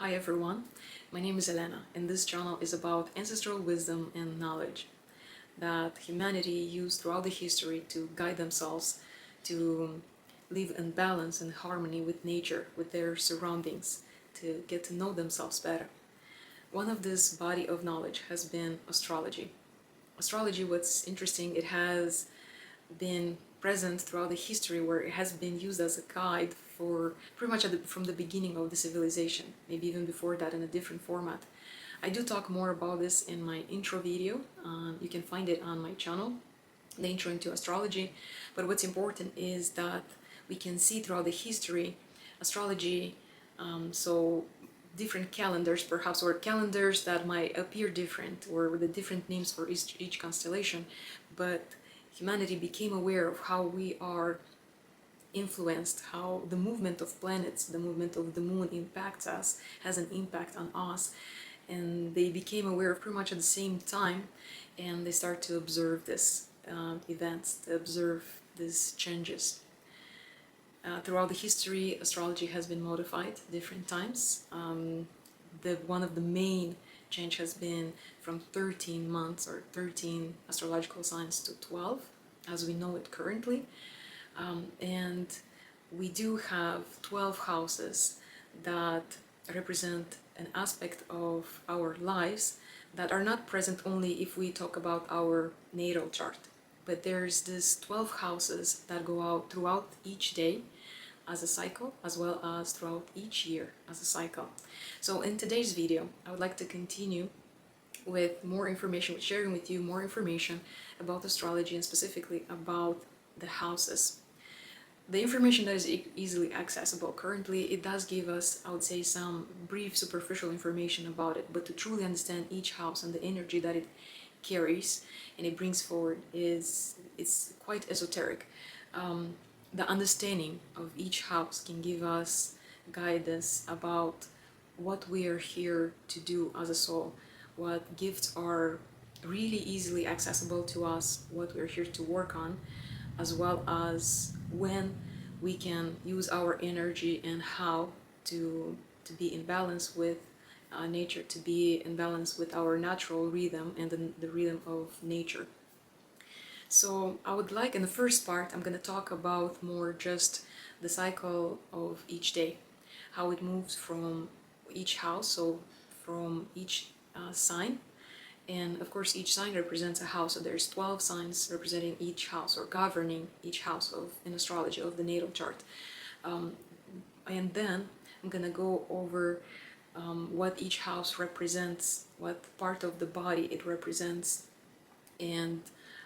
Hi everyone, my name is Elena and this channel is about ancestral wisdom and knowledge that humanity used throughout the history to guide themselves to live in balance and harmony with nature, with their surroundings, to get to know themselves better. One of this body of knowledge has been astrology. Astrology, what's interesting, it has been present throughout the history where it has been used as a guide for pretty much from the beginning of the civilization, maybe even before that in a different format. I do talk more about this in my intro video. You can find it on my channel, the intro into astrology. But what's important is that we can see throughout the history astrology, so different calendars perhaps, or calendars that might appear different or with the different names for each constellation, but humanity became aware of how we are influenced, how the movement of planets, the movement of the moon impacts us, has an impact on us. And they became aware of pretty much at the same time, and they start to observe this events, to observe these changes. Throughout the history, astrology has been modified different times. One of the main change has been from 13 months or 13 astrological signs to 12, as we know it currently. And we do have 12 houses that represent an aspect of our lives that are not present only if we talk about our natal chart. But there's this 12 houses that go out throughout each day as a cycle, as well as throughout each year as a cycle. So in today's video, I would like to continue with more information, with sharing with you more information about astrology and specifically about the houses. The information that is easily accessible currently, it does give us, I would say, some brief superficial information about it, but to truly understand each house and the energy that it carries and it brings forward it's quite esoteric. The understanding of each house can give us guidance about what we are here to do as a soul, what gifts are really easily accessible to us, what we're here to work on, as well as when we can use our energy and how to be in balance with nature, to be in balance with our natural rhythm and the rhythm of nature. So I would like, in the first part, I'm going to talk about more just the cycle of each day, how it moves from each house, so from each sign. And of course, each sign represents a house. So there's 12 signs representing each house or governing each house of in astrology of the natal chart. And then I'm going to go over what each house represents, what part of the body it represents, and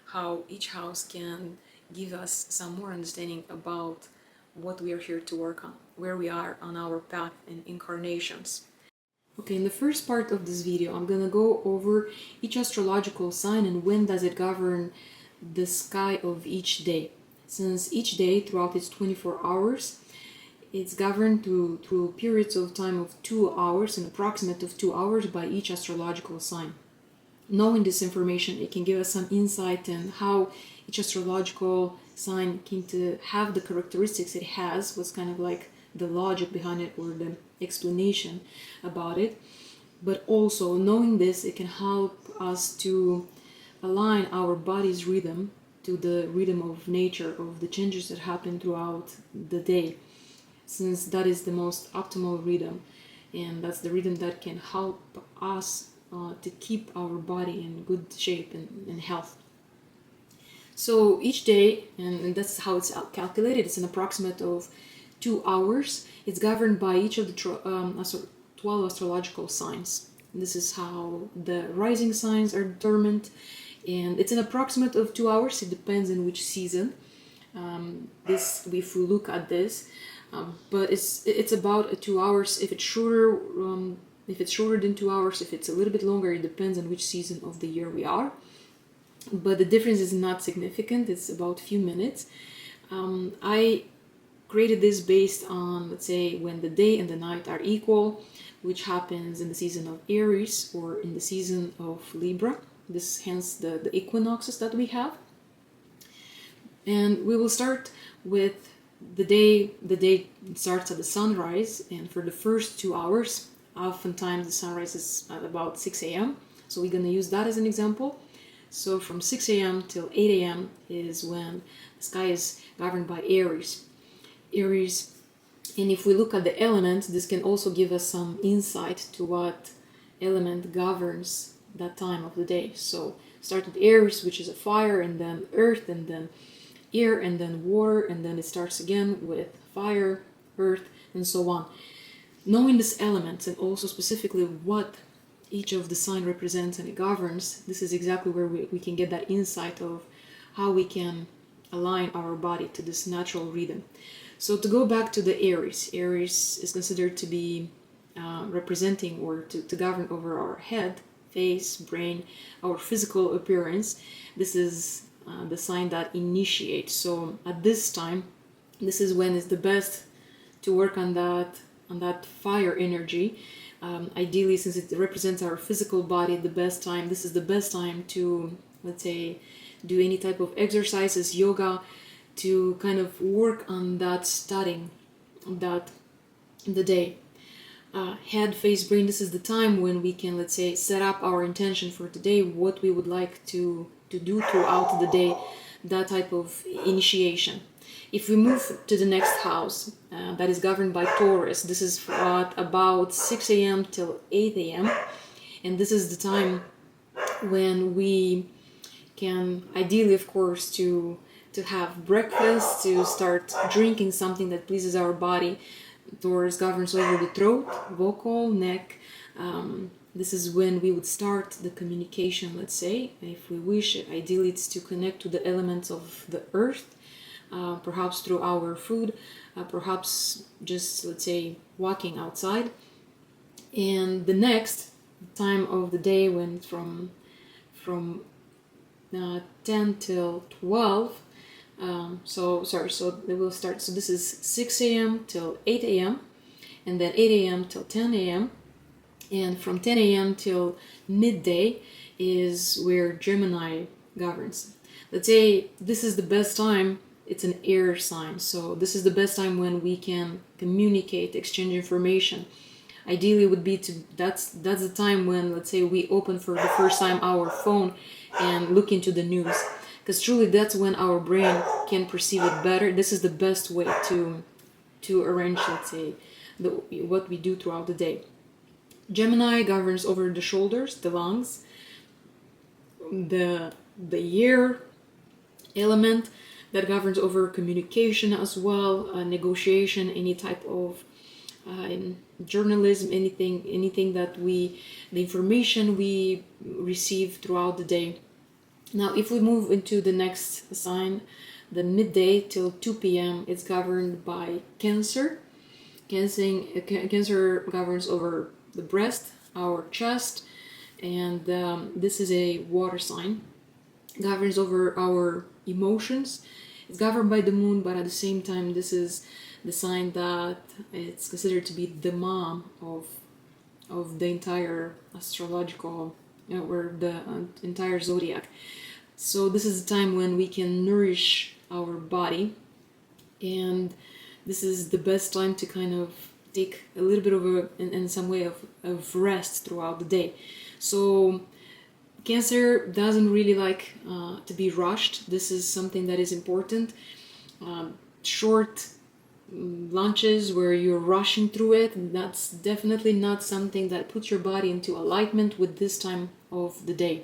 how each house can give us some more understanding about what we are here to work on, where we are on our path in incarnations. Okay, in the first part of this video, I'm gonna go over each astrological sign and when does it govern the sky of each day. Since each day, throughout its 24 hours, it's governed through periods of time of 2 hours, an approximate of 2 hours by each astrological sign. Knowing this information, it can give us some insight in how each astrological sign came to have the characteristics it has, what's kind of like the logic behind it or the explanation about it. But also knowing this, it can help us to align our body's rhythm to the rhythm of nature, of the changes that happen throughout the day, since that is the most optimal rhythm, and that's the rhythm that can help us to keep our body in good shape and health. So each day, and that's how it's calculated, it's an approximate of 2 hours. It's governed by each of the 12 astrological signs. This is how the rising signs are determined, and it's an approximate of 2 hours. It depends on which season. This, if we look at this, but it's about 2 hours. If it's shorter, than 2 hours, if it's a little bit longer, it depends on which season of the year we are. But the difference is not significant. It's about a few minutes. I created this based on, let's say, when the day and the night are equal, which happens in the season of Aries or in the season of Libra. This hence the equinoxes that we have. And we will start with the day. The day starts at the sunrise, and for the first 2 hours oftentimes the sun rises at about 6 a.m. So we're going to use that as an example. So from 6 a.m. till 8 a.m. is when the sky is governed by Aries. Aries, and if we look at the elements, this can also give us some insight to what element governs that time of the day. So start with Aries, which is a fire, and then earth, and then air, and then water, and then it starts again with fire, earth, and so on. Knowing these elements and also specifically what each of the sign represents and it governs, this is exactly where we can get that insight of how we can align our body to this natural rhythm. So to go back to the Aries, Aries is considered to be representing or to govern over our head, face, brain, our physical appearance. This is the sign that initiates. So at this time, this is when it's the best to work on that fire energy. Ideally, since it represents our physical body, this is the best time to, let's say, do any type of exercises, yoga, to kind of work on that starting that the day. Head, face, brain, this is the time when we can, let's say, set up our intention for today, what we would like to do throughout the day, that type of initiation. If we move to the next house, that is governed by Taurus, this is at about 6 a.m. till 8 a.m. And this is the time when we can, ideally, of course, to have breakfast, to start drinking something that pleases our body. Taurus governs over the throat, vocal, neck. This is when we would start the communication, let's say, if we wish. Ideally, it's to connect to the elements of the earth, perhaps through our food, perhaps just, let's say, walking outside. And the next time of the day, when from 10 till 12, so they will start. So this is 6 a.m. till 8 a.m. and then 8 a.m. till 10 a.m. and from 10 a.m. till midday is where Gemini governs. Let's say this is the best time. It's an air sign, so this is the best time when we can communicate, exchange information. Ideally, would be that's the time when, let's say, we open for the first time our phone and look into the news, because truly that's when our brain can perceive it better. This is the best way to arrange, let's say, what we do throughout the day. Gemini governs over the shoulders, the lungs, the air element that governs over communication as well, negotiation, any type of journalism, anything that the information we receive throughout the day. Now, if we move into the next sign, the midday till 2 p.m., it's governed by Cancer. Cancer governs over the breast, our chest, and this is a water sign. Governs over our emotions. It's governed by the moon, but at the same time, this is the sign that it's considered to be the mom of the entire astrological, or the entire zodiac. So this is the time when we can nourish our body, and this is the best time to kind of take a little bit of in some way of rest throughout the day. So Cancer doesn't really like to be rushed. This is something that is important. Short lunches where you're rushing through it, that's definitely not something that puts your body into alignment with this time of the day.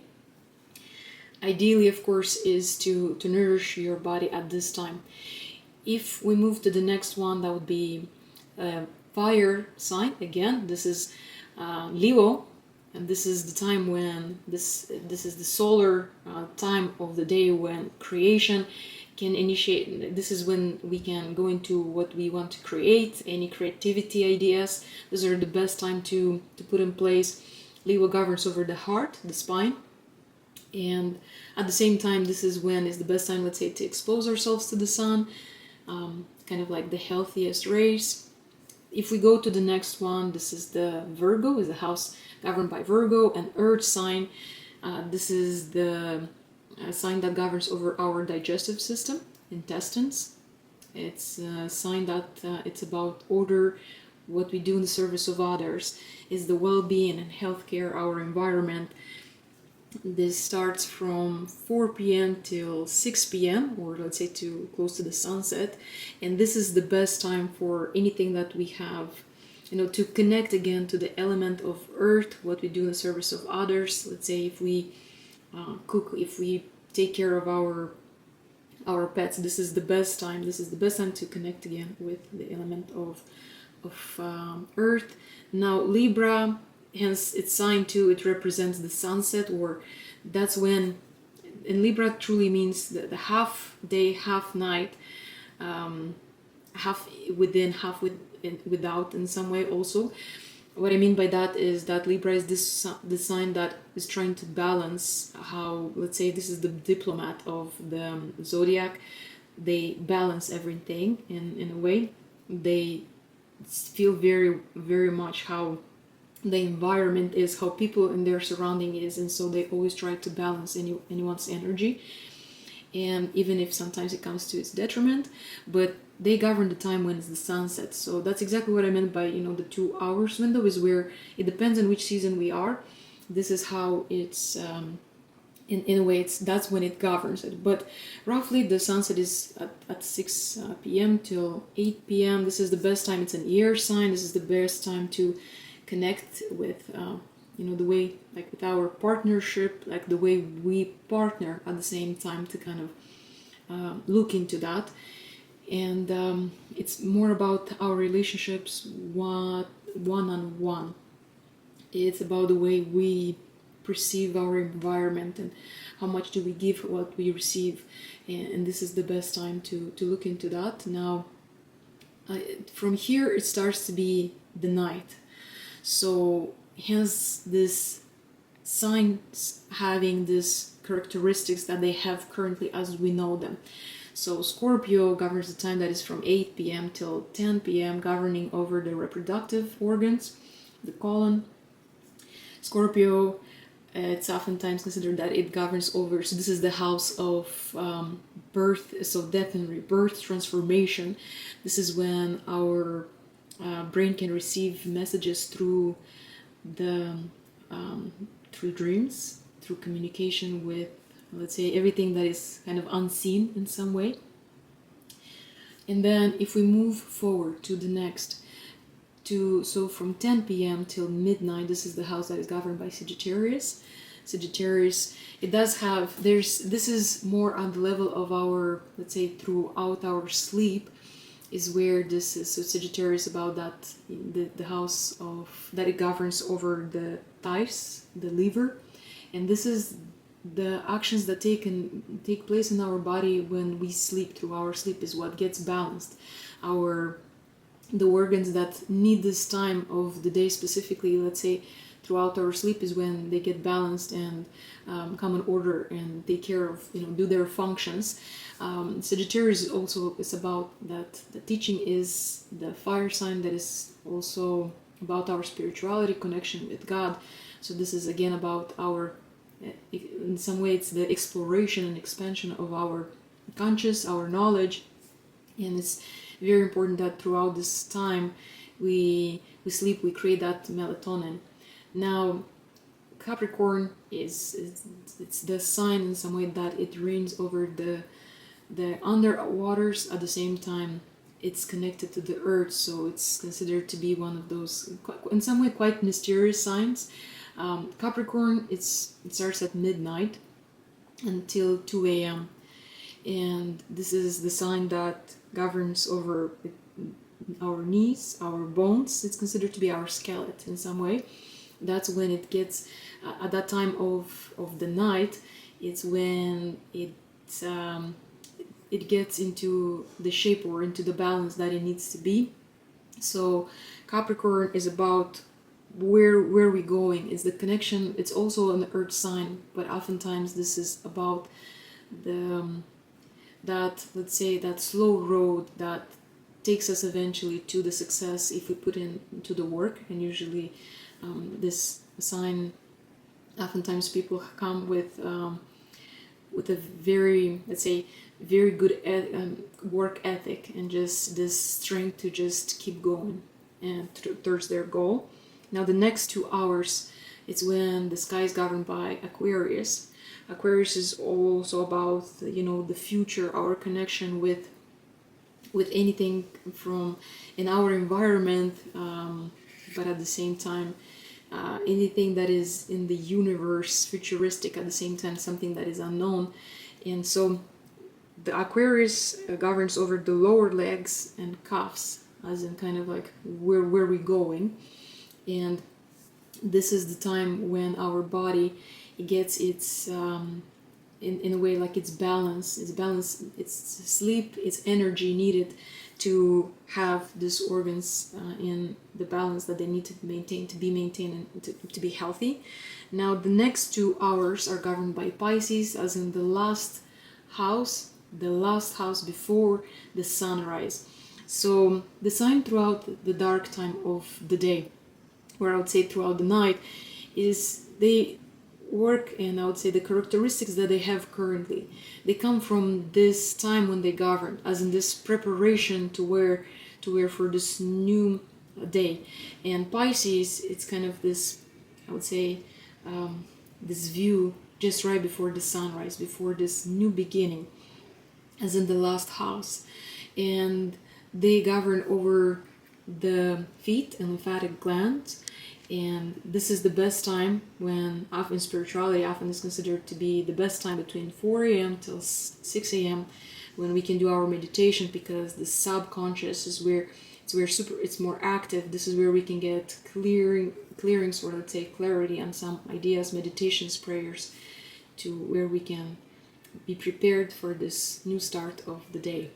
Ideally, of course, is to nourish your body at this time. If we move to the next one, that would be fire sign. Again, this is Leo, and this is the time when this is the solar time of the day when creation can initiate. This is when we can go into what we want to create, any creativity ideas. These are the best time to put in place. Leo governs over the heart, the spine, and at the same time, this is when is the best time, let's say, to expose ourselves to the sun, kind of like the healthiest rays. If we go to the next one, this is the Virgo, is the house governed by Virgo, an earth sign. This is the sign that governs over our digestive system, intestines. It's a sign that it's about order, what we do in the service of others, is the well-being and healthcare, our environment. This starts from 4 p.m. till 6 p.m., or let's say to close to the sunset. And this is the best time for anything that we have, to connect again to the element of earth, what we do in the service of others. Let's say if we cook, if we take care of our pets, this is the best time. This is the best time to connect again with the element of earth. Now Libra, hence its sign too, it represents the sunset, or that's when, in Libra truly means the half day, half night, half within, half without in some way also. What I mean by that is that Libra is the sign that is trying to balance how, let's say, this is the diplomat of the zodiac. They balance everything in a way. They feel very, very much how the environment is, how people in their surrounding is, and so they always try to balance anyone's energy, and even if sometimes it comes to its detriment, but they govern the time when it's the sunset. So that's exactly what I meant by the 2 hours window, is where it depends on which season we are. This is how it's in a way that's when it governs it. But roughly the sunset is at 6 p.m. till 8 p.m. This is the best time. It's an air sign. This is the best time to connect with the way, like with our partnership, like the way we partner at the same time, to kind of look into that. And it's more about our relationships one-on-one. It's about the way we perceive our environment and how much do we give, what we receive, and this is the best time to look into that. Now from here it starts to be the night. So hence this signs having these characteristics that they have currently as we know them. So Scorpio governs the time that is from 8 p.m. till 10 p.m., governing over the reproductive organs, the colon. Scorpio, it's oftentimes considered that it governs over, so this is the house of birth, so death and rebirth, transformation. This is when our brain can receive messages through through dreams, through communication with, let's say, everything that is kind of unseen in some way. And then if we move forward to the next, so from 10 p.m. till midnight, this is the house that is governed by Sagittarius. Sagittarius, it does have, this is more on the level of our, let's say, throughout our sleep is where this is. So Sagittarius about that, the house of, that it governs over the thighs, the liver, and this is the actions that take place in our body when we sleep. Through our sleep is what gets balanced. The organs that need this time of the day specifically, let's say throughout our sleep, is when they get balanced and come in order and take care of, do their functions. Sagittarius also is about that. The teaching is the fire sign that is also about our spirituality, connection with God. So this is again about our, in some way it's the exploration and expansion of our conscious, our knowledge, and it's very important that throughout this time we sleep, we create that melatonin. Now Capricorn it's the sign in some way that it reigns over the underwaters. At the same time it's connected to the earth, so it's considered to be one of those in some way quite mysterious signs. Capricorn, it starts at midnight until 2 a.m. and this is the sign that governs over our knees, our bones. It's considered to be our skeleton in some way. That's when it gets, at that time of the night, it's when it gets into the shape or into the balance that it needs to be. So Capricorn is about where we're going. It's the connection. It's also an earth sign, but oftentimes this is about that, let's say, that slow road that takes us eventually to the success if we put into the work. And usually this sign, oftentimes people come with a very, let's say, very good work ethic and just this strength to just keep going. and towards their goal. Now the next 2 hours, it's when the sky is governed by Aquarius. Aquarius is also about, you know, the future, our connection with anything from in our environment, but at the same time, anything that is in the universe, futuristic, at the same time something that is unknown. And so the Aquarius governs over the lower legs and calves, as in kind of like where we going. And this is the time when our body gets its in a way like its balance, its sleep, its energy needed to have these organs in the balance that they need to maintain, to be maintained and to be healthy. Now the next 2 hours are governed by Pisces, as in the last house before the sunrise. So the sign throughout the dark time of the day, or I would say throughout the night, is they work, and I would say the characteristics that they have currently, they come from this time when they govern, as in this preparation to where for this new day. And Pisces, it's kind of this, I would say, this view just right before the sunrise, before this new beginning, as in the last house. And they govern over the feet and lymphatic glands. And this is the best time when, often in spirituality, often is considered to be the best time between 4 a.m. till 6 a.m. when we can do our meditation, because the subconscious is where it's more active. This is where we can get clearing sort of take clarity on some ideas, meditations, prayers, to where we can be prepared for this new start of the day.